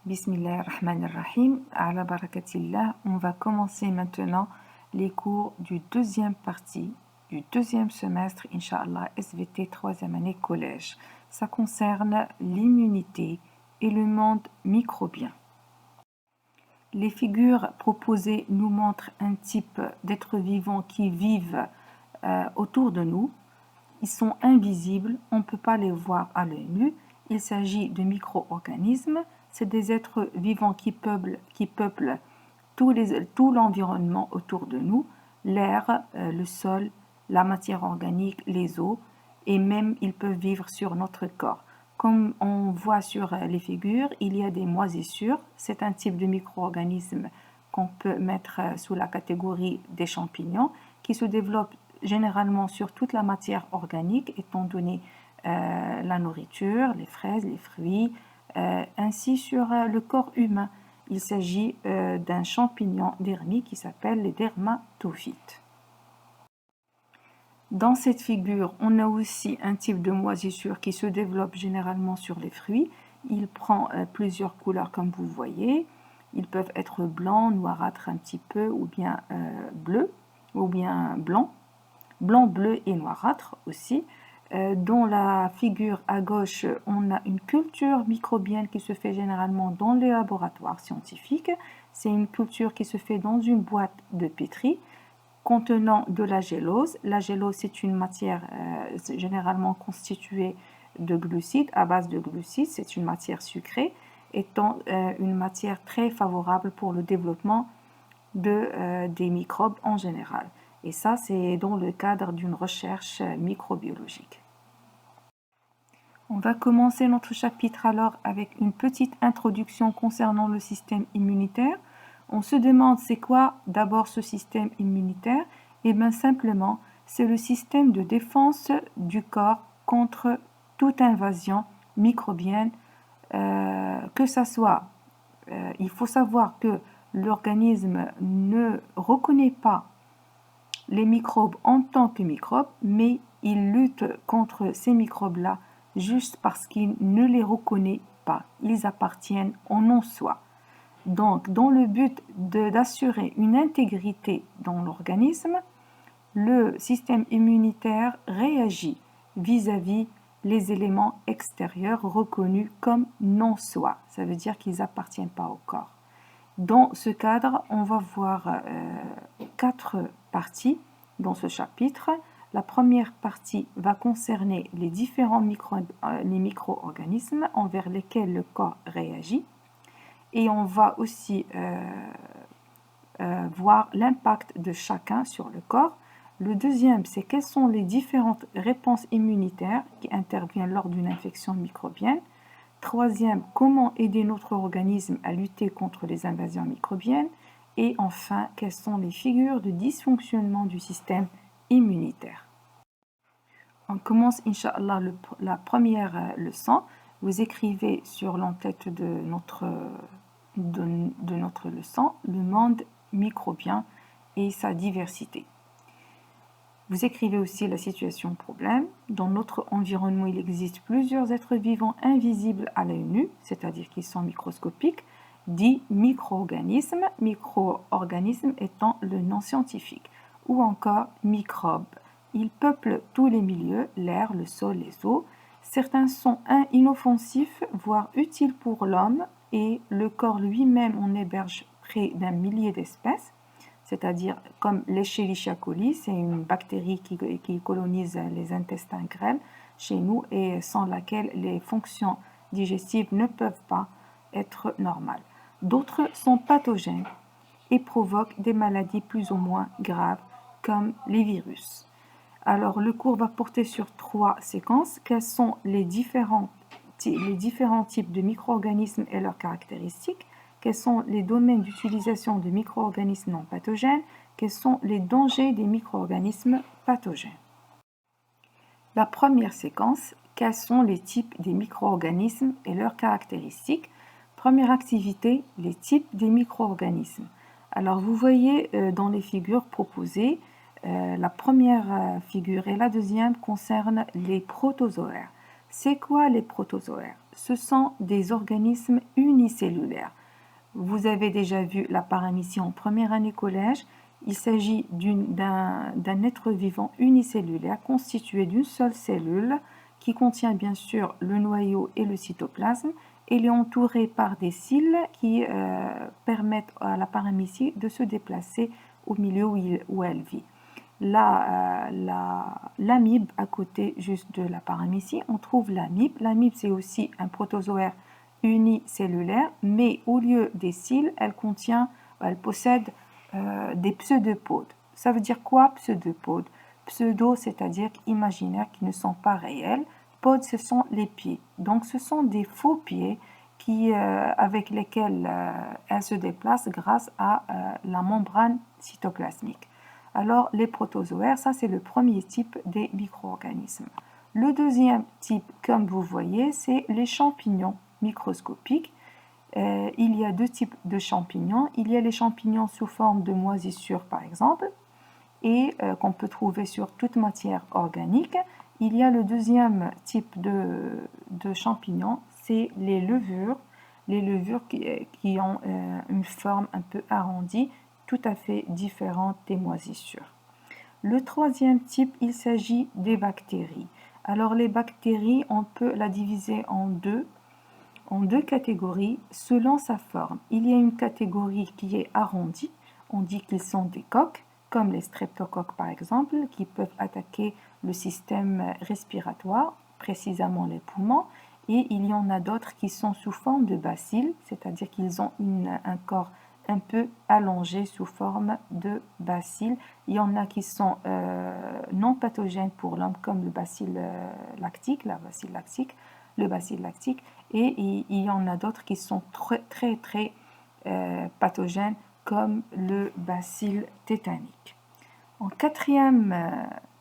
Bismillahirrahmanirrahim. Ala barakatillah. On va commencer maintenant les cours du deuxième partie du deuxième semestre, Inch'Allah, SVT troisième année collège. Ça concerne l'immunité et le monde microbien. Les figures proposées nous montrent un type d'êtres vivants qui vivent autour de nous. Ils sont invisibles, on ne peut pas les voir à l'œil nu. Il s'agit de micro-organismes. C'est des êtres vivants qui peuplent tout l'environnement autour de nous, l'air, le sol, la matière organique, les eaux, et même ils peuvent vivre sur notre corps. Comme on voit sur les figures, il y a des moisissures. C'est un type de micro-organisme qu'on peut mettre sous la catégorie des champignons, qui se développent généralement sur toute la matière organique, étant donné la nourriture, les fraises, les fruits, ainsi sur le corps humain. Il s'agit d'un champignon dermique qui s'appelle les dermatophytes. Dans cette figure, on a aussi un type de moisissure qui se développe généralement sur les fruits. Il prend plusieurs couleurs comme vous voyez. Ils peuvent être blancs, noirâtres un petit peu, ou bien bleus, ou bien blancs. Blanc, bleu et noirâtre aussi. Dans la figure à gauche, on a une culture microbienne qui se fait généralement dans les laboratoires scientifiques. C'est une culture qui se fait dans une boîte de pétri contenant de la gélose. La gélose, c'est une matière généralement constituée de glucides, à base de glucides. C'est une matière sucrée, étant une matière très favorable pour le développement des microbes en général. Et ça, c'est dans le cadre d'une recherche microbiologique. On va commencer notre chapitre alors avec une petite introduction concernant le système immunitaire. On se demande c'est quoi d'abord ce système immunitaire? Eh bien simplement, c'est le système de défense du corps contre toute invasion microbienne, que ça soit. Il faut savoir que l'organisme ne reconnaît pas les microbes en tant que microbes, mais il lutte contre ces microbes-là juste parce qu'il ne les reconnaît pas. Ils appartiennent en non-soi. Donc, dans le but d'assurer une intégrité dans l'organisme, le système immunitaire réagit vis-à-vis les éléments extérieurs reconnus comme non-soi. Ça veut dire qu'ils n'appartiennent pas au corps. Dans ce cadre, on va voir 4 parties dans ce chapitre. La première partie va concerner les différents micro-organismes envers lesquels le corps réagit. Et on va aussi voir l'impact de chacun sur le corps. Le deuxième, c'est quelles sont les différentes réponses immunitaires qui interviennent lors d'une infection microbienne. Troisième, comment aider notre organisme à lutter contre les invasions microbiennes. Et enfin, quelles sont les figures de dysfonctionnement du système immunitaire. On commence, Inch'Allah, la première leçon. Vous écrivez sur l'entête de notre leçon le monde microbien et sa diversité. Vous écrivez aussi la situation problème. Dans notre environnement, il existe plusieurs êtres vivants invisibles à l'œil nu, c'est-à-dire qu'ils sont microscopiques, dits micro-organismes, micro-organismes étant le nom scientifique, ou encore microbes. Ils peuplent tous les milieux, l'air, le sol, les eaux. Certains sont inoffensifs, voire utiles pour l'homme, et le corps lui-même en héberge près d'un millier d'espèces, c'est-à-dire comme l'Escherichia coli, c'est une bactérie qui colonise les intestins grêles chez nous et sans laquelle les fonctions digestives ne peuvent pas être normales. D'autres sont pathogènes et provoquent des maladies plus ou moins graves comme les virus. Alors le cours va porter sur 3 séquences. Quels sont les différents types de micro-organismes et leurs caractéristiques? Quels sont les domaines d'utilisation de micro-organismes non pathogènes? Quels sont les dangers des micro-organismes pathogènes? La première séquence, quels sont les types des micro-organismes et leurs caractéristiques? Première activité, les types des micro-organismes. Alors vous voyez dans les figures proposées, la première figure et la deuxième concernent les protozoaires. C'est quoi les protozoaires? ce sont des organismes unicellulaires. Vous avez déjà vu la paramécie en première année collège. Il s'agit d'un être vivant unicellulaire constitué d'une seule cellule qui contient bien sûr le noyau et le cytoplasme. Elle est entourée par des cils qui permettent à la paramécie de se déplacer au milieu où elle vit. L'amibe à côté juste de la paramécie, on trouve l'amibe. L'amibe, c'est aussi un protozoaire unicellulaire, mais au lieu des cils, elle possède des pseudopodes. Ça veut dire quoi, pseudopodes? Pseudo, c'est-à-dire imaginaires, qui ne sont pas réels. Podes, ce sont les pieds. Donc, ce sont des faux pieds avec lesquels elle se déplace grâce à la membrane cytoplasmique. Alors, les protozoaires, ça c'est le premier type des micro-organismes. Le deuxième type, comme vous voyez, c'est les champignons microscopiques. Il y a deux types de champignons. Il y a les champignons sous forme de moisissure, par exemple, et qu'on peut trouver sur toute matière organique. Il y a le deuxième type de champignons, c'est les levures qui ont une forme un peu arrondie, tout à fait différente des moisissures. Le troisième type, il s'agit des bactéries. Alors les bactéries, on peut la diviser en deux catégories selon sa forme. Il y a une catégorie qui est arrondie, on dit qu'ils sont des coques, comme les streptocoques par exemple, qui peuvent attaquer le système respiratoire, précisément les poumons, et il y en a d'autres qui sont sous forme de bacilles, c'est-à-dire qu'ils ont un corps un peu allongé sous forme de bacilles. Il y en a qui sont non pathogènes pour l'homme, comme le bacille lactique, le bacille lactique, et il y en a d'autres qui sont très pathogènes, comme le bacille tétanique. En quatrième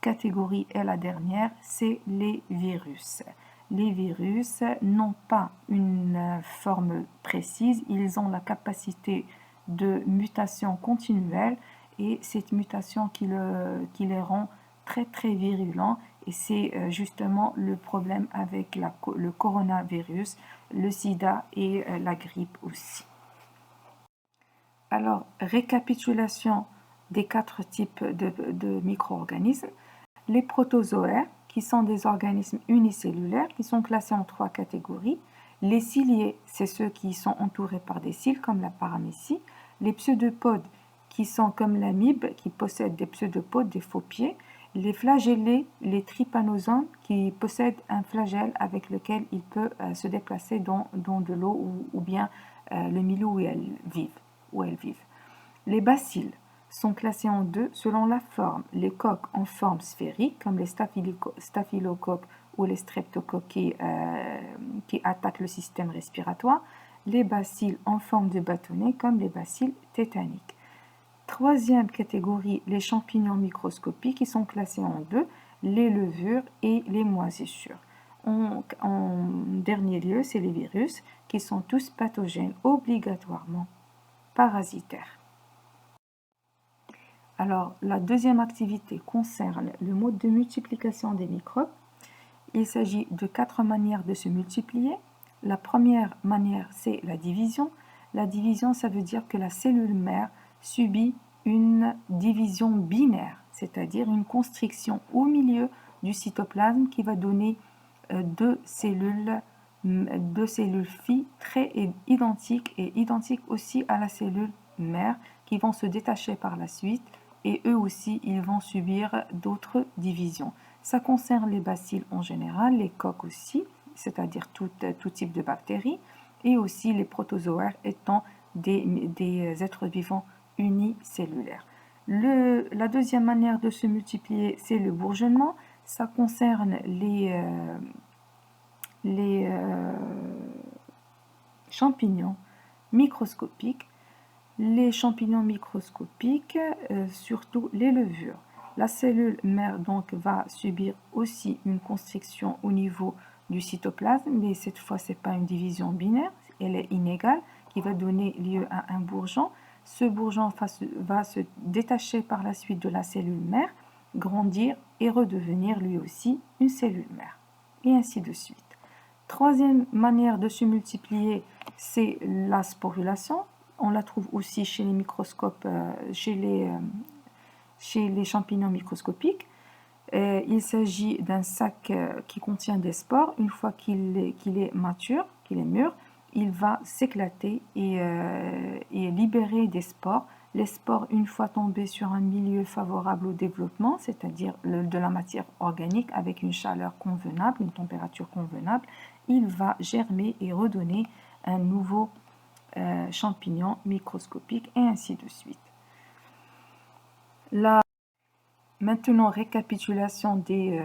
catégorie et la dernière, c'est les virus. Les virus n'ont pas une forme précise, ils ont la capacité de mutation continuelle et cette mutation qui les rend très virulents, et c'est justement le problème avec le coronavirus, le sida et la grippe aussi. Alors, récapitulation des quatre types de micro-organismes. Les protozoaires, qui sont des organismes unicellulaires, qui sont classés en trois catégories. Les ciliés, c'est ceux qui sont entourés par des cils, comme la paramécie. Les pseudopodes, qui sont comme l'amibe, qui possèdent des pseudopodes, des faux pieds. Les flagellés, les trypanosomes, qui possèdent un flagelle avec lequel il peut se déplacer dans de l'eau ou bien le milieu où elles vivent. Les bacilles sont classés en deux selon la forme. Les coques en forme sphérique, comme les staphylocoques ou les streptocoques qui attaquent le système respiratoire. Les bacilles en forme de bâtonnet, comme les bacilles tétaniques. Troisième catégorie, les champignons microscopiques, qui sont classés en deux, les levures et les moisissures. En dernier lieu, c'est les virus, qui sont tous pathogènes, obligatoirement parasitaires. Alors, la deuxième activité concerne le mode de multiplication des microbes. Il s'agit de 4 manières de se multiplier. La première manière, c'est la division. La division, ça veut dire que la cellule mère subit une division binaire, c'est-à-dire une constriction au milieu du cytoplasme qui va donner deux cellules filles très identiques et identiques aussi à la cellule mère, qui vont se détacher par la suite, et eux aussi ils vont subir d'autres divisions. Ça concerne les bacilles en général, les coques aussi, c'est-à-dire tout type de bactéries, et aussi les protozoaires étant des êtres vivants unicellulaires. La deuxième manière de se multiplier, c'est le bourgeonnement. Ça concerne les champignons microscopiques. Les champignons microscopiques, surtout les levures. La cellule mère donc va subir aussi une constriction au niveau du cytoplasme, mais cette fois c'est pas une division binaire, elle est inégale, qui va donner lieu à un bourgeon. Ce bourgeon va se détacher par la suite de la cellule mère, grandir et redevenir lui aussi une cellule mère, et ainsi de suite. Troisième manière de se multiplier, c'est la sporulation. On la trouve aussi chez les microscopes, chez les champignons microscopiques. Il s'agit d'un sac qui contient des spores. Une fois qu'il est mature, qu'il est mûr, il va s'éclater et libérer des spores. Les spores, une fois tombés sur un milieu favorable au développement, c'est-à-dire de la matière organique avec une chaleur convenable, une température convenable, il va germer et redonner un nouveau champignon microscopique et ainsi de suite. Maintenant, récapitulation des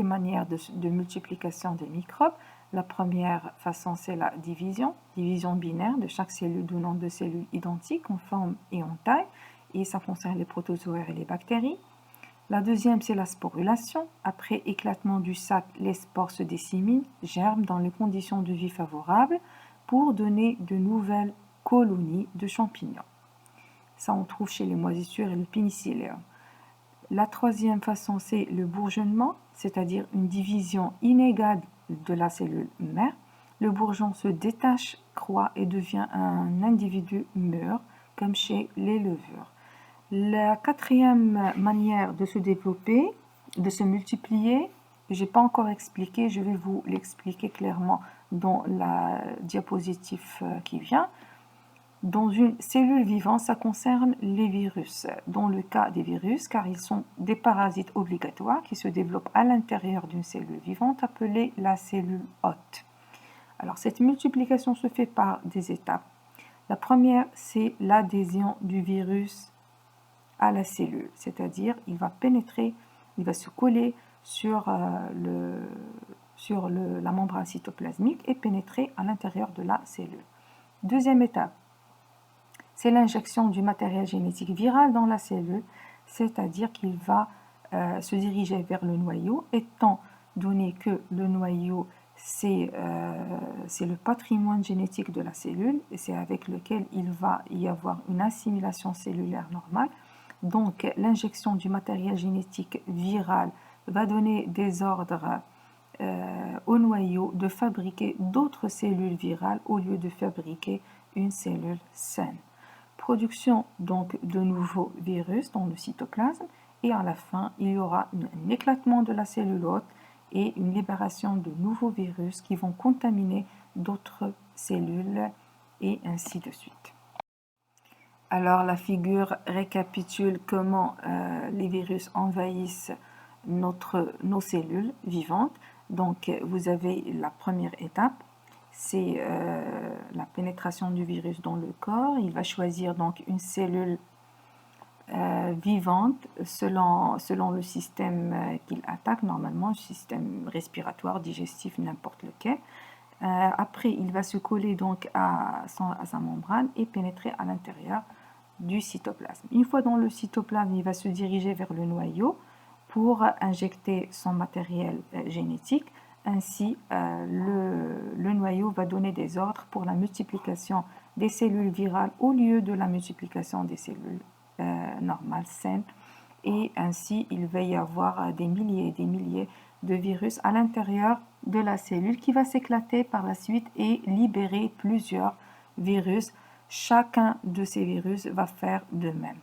manières de multiplication des microbes. La première façon, c'est la division binaire de chaque cellule donnant deux cellules identiques en forme et en taille, et ça concerne les protozoaires et les bactéries. La deuxième, c'est la sporulation. Après éclatement du sac, les spores se disséminent, germent dans les conditions de vie favorables pour donner de nouvelles colonies de champignons. Ça, on trouve chez les moisissures et le pénicillium. La troisième façon, c'est le bourgeonnement, c'est-à-dire une division inégale de la cellule mère. Le bourgeon se détache, croît et devient un individu mûr, comme chez les levures. La quatrième manière de se développer, de se multiplier, je n'ai pas encore expliqué, je vais vous l'expliquer clairement dans la diapositive qui vient. Dans une cellule vivante, ça concerne les virus. Dans le cas des virus, car ils sont des parasites obligatoires qui se développent à l'intérieur d'une cellule vivante appelée la cellule hôte. Alors, cette multiplication se fait par des étapes. La première, c'est l'adhésion du virus à la cellule, c'est-à-dire il va pénétrer, il va se coller sur la membrane cytoplasmique et pénétrer à l'intérieur de la cellule. Deuxième étape, c'est l'injection du matériel génétique viral dans la cellule, c'est-à-dire qu'il va se diriger vers le noyau, étant donné que le noyau, c'est le patrimoine génétique de la cellule, et c'est avec lequel il va y avoir une assimilation cellulaire normale. Donc, l'injection du matériel génétique viral va donner des ordres au noyau de fabriquer d'autres cellules virales au lieu de fabriquer une cellule saine. Production donc de nouveaux virus dans le cytoplasme et à la fin il y aura un éclatement de la cellule hôte et une libération de nouveaux virus qui vont contaminer d'autres cellules et ainsi de suite. Alors la figure récapitule comment les virus envahissent nos cellules vivantes. Donc vous avez la première étape, c'est la pénétration du virus dans le corps. Il va choisir donc une cellule vivante selon le système qu'il attaque, normalement, le système respiratoire, digestif, n'importe lequel. Après, il va se coller donc à sa membrane et pénétrer à l'intérieur du cytoplasme. Une fois dans le cytoplasme, il va se diriger vers le noyau pour injecter son matériel génétique. Ainsi, le noyau va donner des ordres pour la multiplication des cellules virales au lieu de la multiplication des cellules normales, saines. Et ainsi, il va y avoir des milliers et des milliers de virus à l'intérieur de la cellule qui va s'éclater par la suite et libérer plusieurs virus. Chacun de ces virus va faire de même.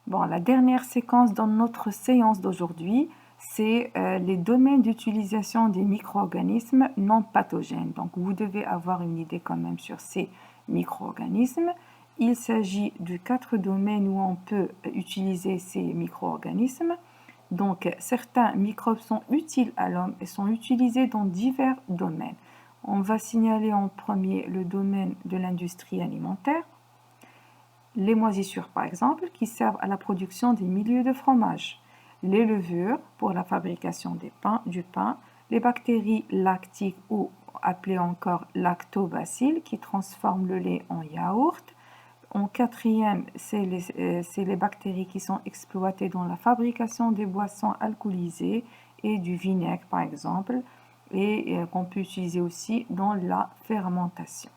Bon, la dernière séquence dans notre séance d'aujourd'hui, c'est les domaines d'utilisation des micro-organismes non pathogènes. Donc, vous devez avoir une idée quand même sur ces micro-organismes. Il s'agit de 4 domaines où on peut utiliser ces micro-organismes. Donc, certains microbes sont utiles à l'homme et sont utilisés dans divers domaines. On va signaler en premier le domaine de l'industrie alimentaire. Les moisissures, par exemple, qui servent à la production des milieux de fromage. Les levures pour la fabrication du pain. Les bactéries lactiques ou appelées encore lactobacilles qui transforment le lait en yaourt. En quatrième, c'est les bactéries qui sont exploitées dans la fabrication des boissons alcoolisées et du vinaigre, par exemple, et qu'on peut utiliser aussi dans la fermentation.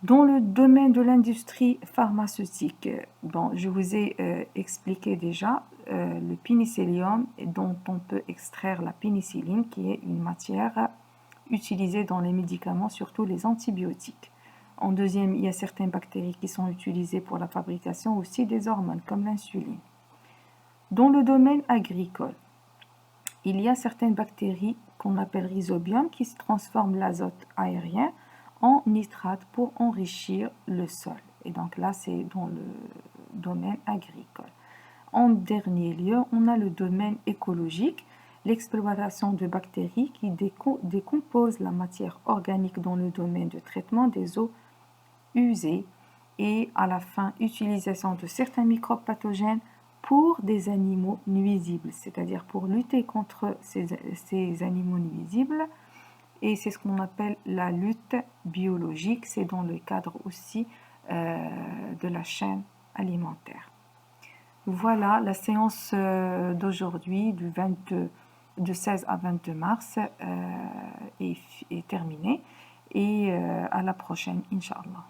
Dans le domaine de l'industrie pharmaceutique, bon, je vous ai expliqué déjà le pénicillium dont on peut extraire la pénicilline qui est une matière utilisée dans les médicaments, surtout les antibiotiques. En deuxième, il y a certaines bactéries qui sont utilisées pour la fabrication aussi des hormones comme l'insuline. Dans le domaine agricole, il y a certaines bactéries qu'on appelle rhizobium qui transforment l'azote aérien en nitrate pour enrichir le sol. Et donc là, c'est dans le domaine agricole. En dernier lieu, on a le domaine écologique, l'exploitation de bactéries qui décomposent la matière organique dans le domaine de traitement des eaux usées et à la fin, utilisation de certains microbes pathogènes pour des animaux nuisibles, c'est-à-dire pour lutter contre ces animaux nuisibles. Et c'est ce qu'on appelle la lutte biologique, c'est dans le cadre aussi de la chaîne alimentaire. Voilà, la séance d'aujourd'hui de 16 à 22 mars est terminée et à la prochaine, Inch'Allah.